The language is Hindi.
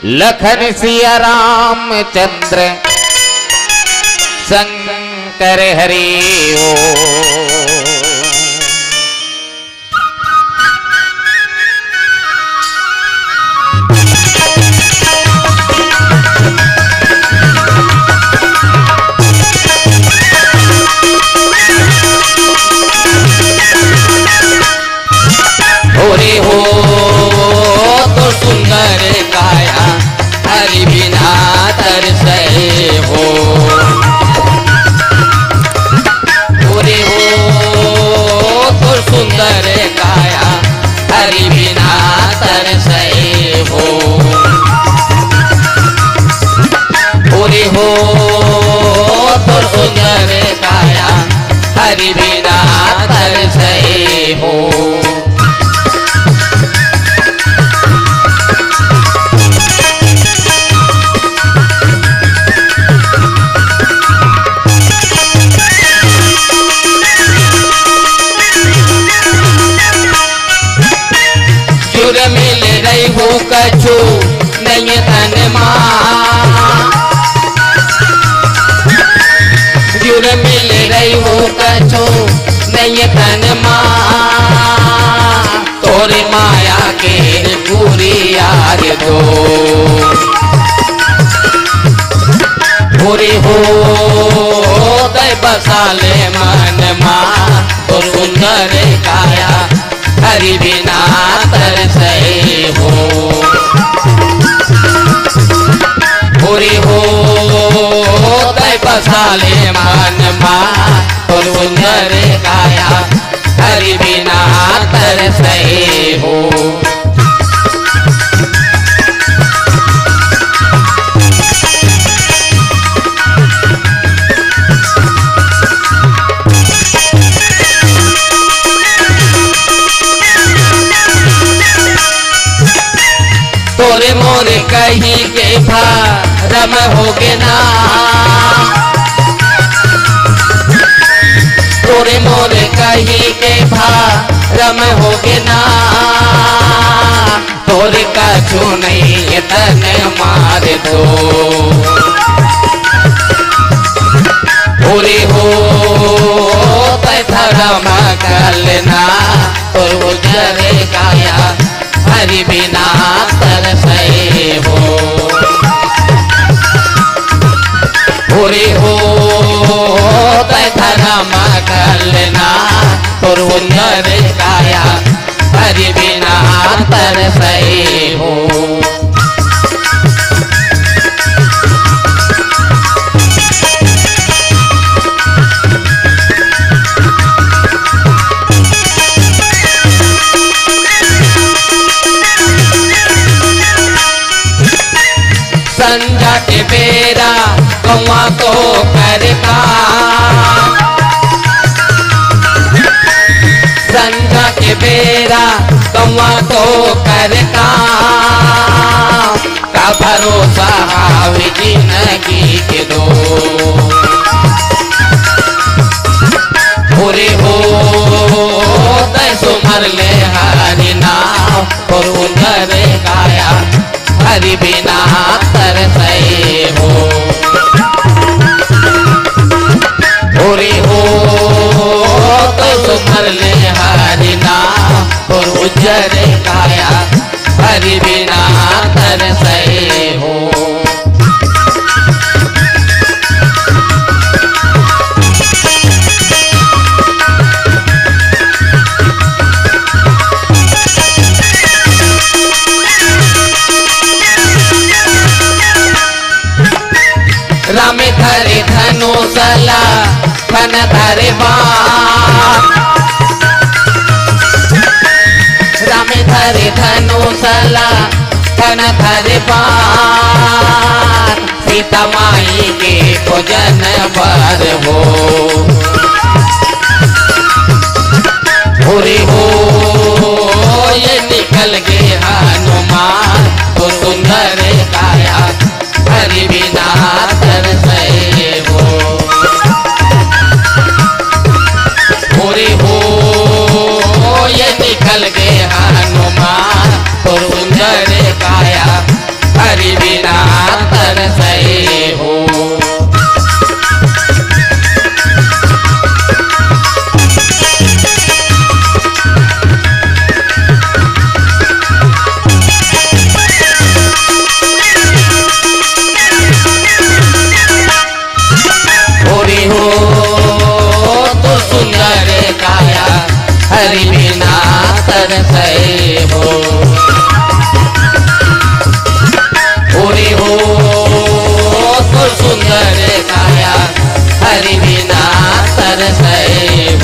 लखन सिया रामचंद्र शंकर हरि ओ। होरे हो तो सुंदर काया हरि बिना तरसे हो। होरे हो तो सुंदर काया हरि बिना तरसे हो। होरे हो तो सुंदर काया हरि बिना तरसे हो। मिल रही हो कछु नहीं तन मां। जुर मिल रही हो कछु नहीं तन मां। तोरे माया के पूरी याद दो। पूरी हो दय बसाले मन मां। तो सुंदर काया हरि बिना तरसे हो। पूरी हो दय बसाले मन मां। तो सुंदर काया हरि बिना तरसे हो। तोरे मोरे कहीं के भरम होगे ना। तोरे मोरे कहीं के भरम होगे ना। तोरे कछु नहीं तन मार दो। पूरी हो धर्म कलना। तो जरे काया हरि बिना तरसे हो। पूरी हो धर्म कलना। तो सुंदर काया हरि बिना तरसे हो। संझा के बेरा कौआ तो करता। संझा के बेरा कौआ तो करता। का भरोसा हावी जिंदगी के दो। पूरी हो तय सुमर ले हरि नाम। और उधर काया हरि बिना तरसे हो। पूरी हो तो सुमर ले हरि नाम। और उज्जर काया हरि बिना तरसे हो। राम धरे धनुषला फन धरे बाण। राम धरे धनुषला फन धरे बाण। सीता माई के भोजन बर हो। पूरी हो ये निकल गए हनुमान। तो सुंदर काया हरि बिना तरसे हो। पूरी हो ये निकल गए हनुमान। तो सुंदर काया हरि बिना तरसै हो ओरे हो तो सुंदर काया हरि बिना तरसै